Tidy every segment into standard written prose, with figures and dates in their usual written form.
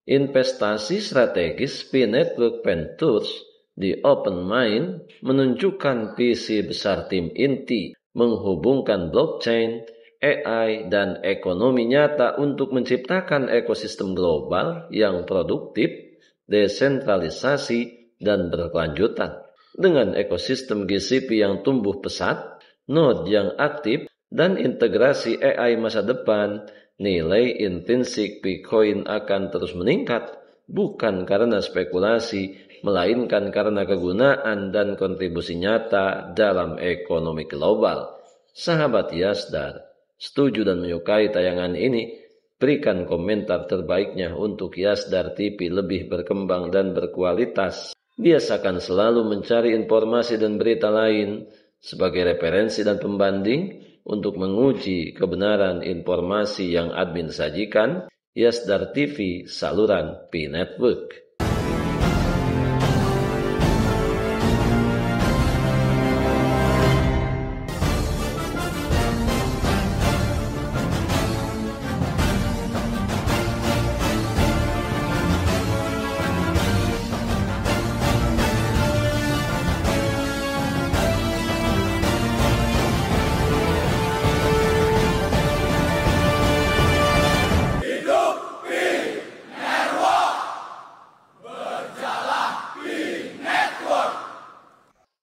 Investasi strategis P-Network Ventures di OpenMind menunjukkan visi besar tim inti menghubungkan blockchain, AI, dan ekonomi nyata untuk menciptakan ekosistem global yang produktif, desentralisasi, dan berkelanjutan. Dengan ekosistem GCP yang tumbuh pesat, node yang aktif, dan integrasi AI masa depan, nilai intrinsik Bitcoin akan terus meningkat, bukan karena spekulasi, melainkan karena kegunaan dan kontribusi nyata dalam ekonomi global. Sahabat Yasdar, setuju dan menyukai tayangan ini? Berikan komentar terbaiknya untuk Yasdar TV lebih berkembang dan berkualitas. Biasakan selalu mencari informasi dan berita lain sebagai referensi dan pembanding untuk menguji kebenaran informasi yang admin sajikan. Yasdar TV, saluran P-Network.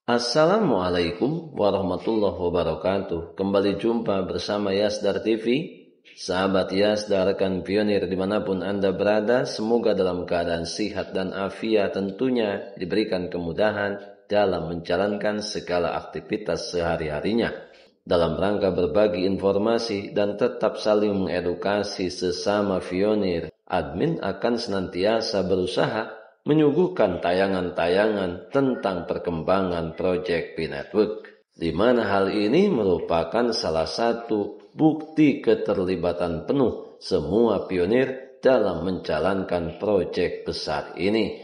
Assalamualaikum warahmatullahi wabarakatuh. Kembali jumpa bersama Yasdar TV. Sahabat Yasdar, rekan pionir dimanapun Anda berada, semoga dalam keadaan sehat dan afiat, tentunya diberikan kemudahan dalam menjalankan segala aktivitas sehari-harinya. Dalam rangka berbagi informasi dan tetap saling mengedukasi sesama pionir, admin akan senantiasa berusaha menyuguhkan tayangan-tayangan tentang perkembangan proyek P-Network, di mana hal ini merupakan salah satu bukti keterlibatan penuh semua pionir dalam menjalankan proyek besar ini.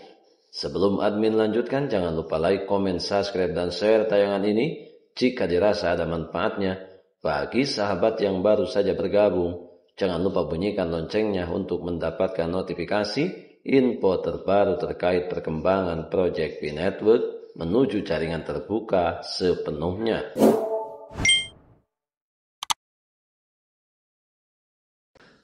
Sebelum admin lanjutkan, jangan lupa like, komen, subscribe, dan share tayangan ini jika dirasa ada manfaatnya. Bagi sahabat yang baru saja bergabung, jangan lupa bunyikan loncengnya untuk mendapatkan notifikasi info terbaru terkait perkembangan proyek P-Network menuju jaringan terbuka sepenuhnya.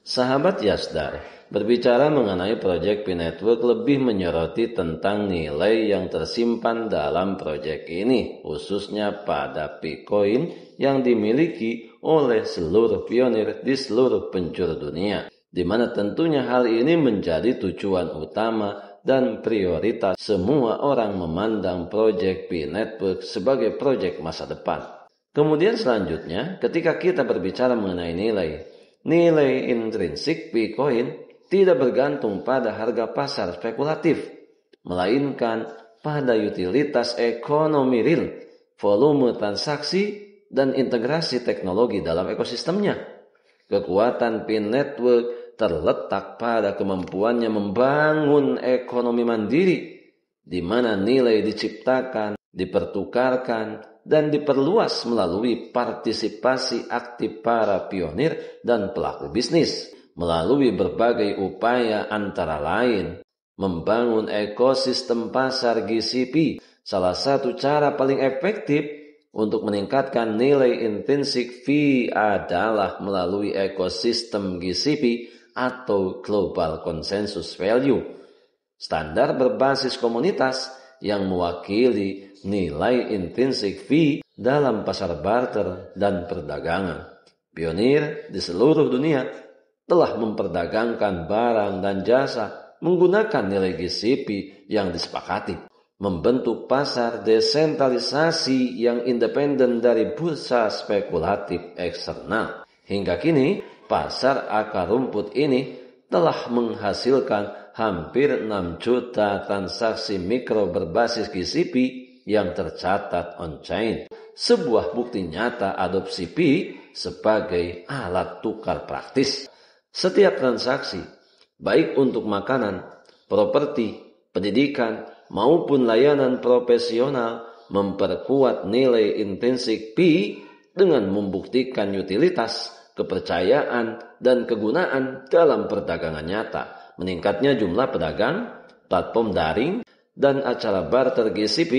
Sahabat Yasdar, berbicara mengenai proyek P-Network lebih menyoroti tentang nilai yang tersimpan dalam proyek ini, khususnya pada Bitcoin yang dimiliki oleh seluruh pionir di seluruh penjuru dunia, di mana tentunya hal ini menjadi tujuan utama dan prioritas semua orang memandang proyek P-Network sebagai proyek masa depan. Kemudian selanjutnya, ketika kita berbicara mengenai nilai intrinsik Bitcoin tidak bergantung pada harga pasar spekulatif, melainkan pada utilitas ekonomi real, volume transaksi, dan integrasi teknologi dalam ekosistemnya. Kekuatan P-Network terletak pada kemampuannya membangun ekonomi mandiri, di mana nilai diciptakan, dipertukarkan, dan diperluas melalui partisipasi aktif para pionir dan pelaku bisnis, melalui berbagai upaya antara lain membangun ekosistem pasar GCP. Salah satu cara paling efektif untuk meningkatkan nilai intrinsik fee adalah melalui ekosistem GCP atau Global Consensus Value, standar berbasis komunitas yang mewakili nilai intrinsik fee dalam pasar barter dan perdagangan. Pionir di seluruh dunia telah memperdagangkan barang dan jasa menggunakan nilai GCP yang disepakati, membentuk pasar desentralisasi yang independen dari bursa spekulatif eksternal. Hingga kini, pasar akar rumput ini telah menghasilkan hampir 6 juta transaksi mikro berbasis GCP yang tercatat on-chain. Sebuah bukti nyata adopsi P sebagai alat tukar praktis. Setiap transaksi, baik untuk makanan, properti, pendidikan, maupun layanan profesional, memperkuat nilai intrinsik P dengan membuktikan utilitas, kepercayaan, dan kegunaan dalam perdagangan nyata. Meningkatnya jumlah pedagang, platform daring, dan acara barter GCP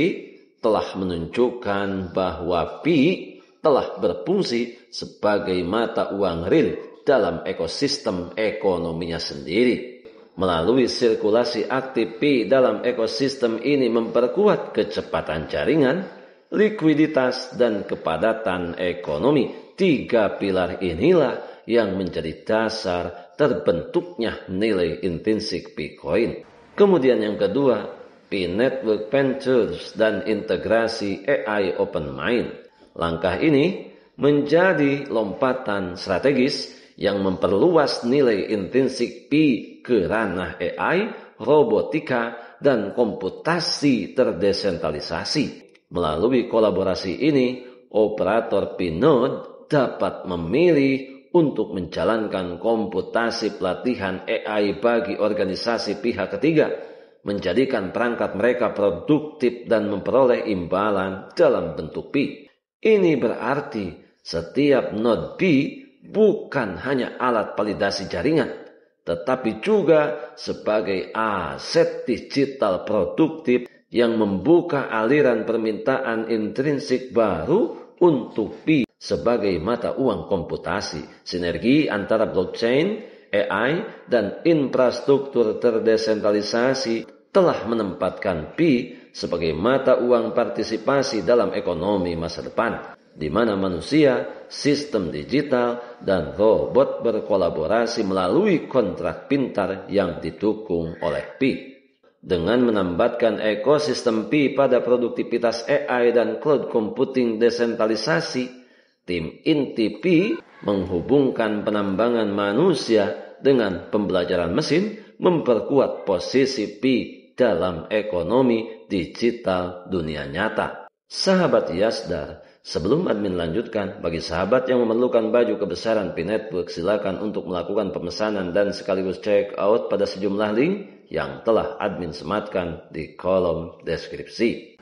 telah menunjukkan bahwa Pi telah berfungsi sebagai mata uang real dalam ekosistem ekonominya sendiri. Melalui sirkulasi aktif Pi dalam ekosistem ini memperkuat kecepatan jaringan, likuiditas, dan kepadatan ekonomi. 3 pilar inilah yang menjadi dasar terbentuknya nilai intrinsik Bitcoin. Kemudian yang kedua, Pi Network Ventures dan integrasi AI OpenMind. Langkah ini menjadi lompatan strategis yang memperluas nilai intrinsik Pi ke ranah AI, robotika, dan komputasi terdesentralisasi. Melalui kolaborasi ini, operator Pi Node dapat memilih untuk menjalankan komputasi pelatihan AI bagi organisasi pihak ketiga, menjadikan perangkat mereka produktif dan memperoleh imbalan dalam bentuk Pi. Ini berarti setiap node Pi bukan hanya alat validasi jaringan, tetapi juga sebagai aset digital produktif yang membuka aliran permintaan intrinsik baru untuk Pi sebagai mata uang komputasi. Sinergi antara blockchain, AI, dan infrastruktur terdesentralisasi telah menempatkan Pi sebagai mata uang partisipasi dalam ekonomi masa depan, di mana manusia, sistem digital, dan robot berkolaborasi melalui kontrak pintar yang didukung oleh Pi. Dengan menambahkan ekosistem Pi pada produktivitas AI dan cloud computing desentralisasi, tim inti Pi menghubungkan penambangan manusia dengan pembelajaran mesin, memperkuat posisi Pi dalam ekonomi digital dunia nyata. Sahabat Yasdar, sebelum admin lanjutkan, bagi sahabat yang memerlukan baju kebesaran Pi Network, silakan untuk melakukan pemesanan dan sekaligus check out pada sejumlah link yang telah admin sematkan di kolom deskripsi.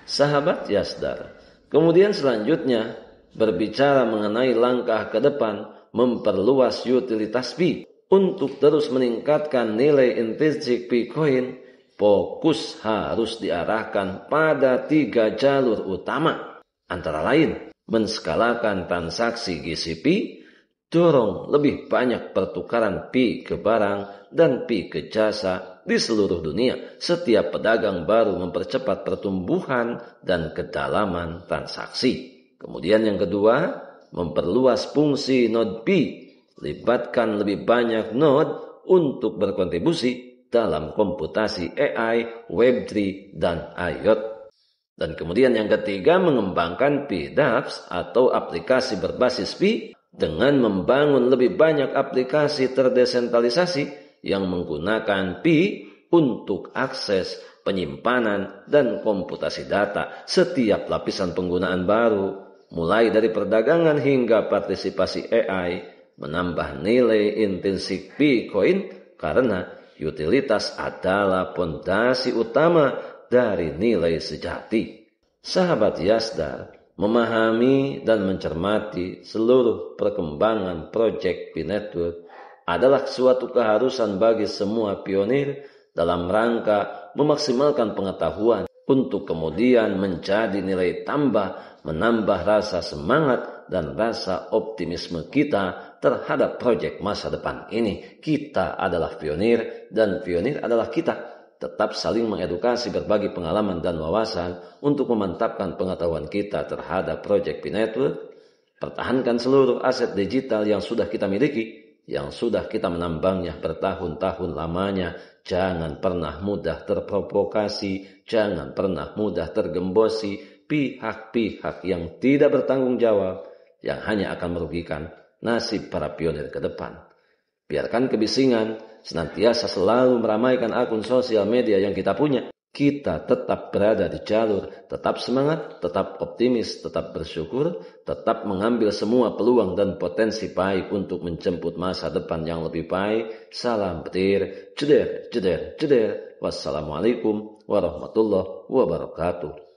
Sahabat Yasdar, kemudian selanjutnya berbicara mengenai langkah ke depan memperluas utilitas Pi. Untuk terus meningkatkan nilai intrinsik Bitcoin, fokus harus diarahkan pada 3 jalur utama. Antara lain, menskalakan transaksi GCP, dorong lebih banyak pertukaran Pi ke barang dan Pi ke jasa di seluruh dunia. Setiap pedagang baru mempercepat pertumbuhan dan kedalaman transaksi. Kemudian yang kedua, memperluas fungsi node Pi. Libatkan lebih banyak node untuk berkontribusi dalam komputasi AI, Web3, dan IoT. Dan kemudian yang ketiga, mengembangkan Pi dApps atau aplikasi berbasis Pi dengan membangun lebih banyak aplikasi terdesentralisasi yang menggunakan Pi untuk akses, penyimpanan, dan komputasi data. Setiap lapisan penggunaan baru, mulai dari perdagangan hingga partisipasi AI, menambah nilai intrinsik Bitcoin karena utilitas adalah pondasi utama dari nilai sejati. Sahabat Yasdar, memahami dan mencermati seluruh perkembangan proyek Pi Network adalah suatu keharusan bagi semua pionir dalam rangka memaksimalkan pengetahuan untuk kemudian menjadi nilai tambah, menambah rasa semangat dan rasa optimisme kita terhadap proyek masa depan ini. Kita adalah pionir dan pionir adalah kita. Tetap saling mengedukasi, berbagi pengalaman dan wawasan untuk memantapkan pengetahuan kita terhadap proyek Pi Network. Pertahankan seluruh aset digital yang sudah kita miliki, yang sudah kita menambangnya bertahun-tahun lamanya. Jangan pernah mudah terprovokasi, jangan pernah mudah tergembosi pihak-pihak yang tidak bertanggung jawab, yang hanya akan merugikan nasib para pionir ke depan. Biarkan kebisingan senantiasa selalu meramaikan akun sosial media yang kita punya. Kita tetap berada di jalur, tetap semangat, tetap optimis, tetap bersyukur, tetap mengambil semua peluang dan potensi baik untuk menjemput masa depan yang lebih baik. Salam petir, jeder, jeder, jeder. Wassalamualaikum warahmatullahi wabarakatuh.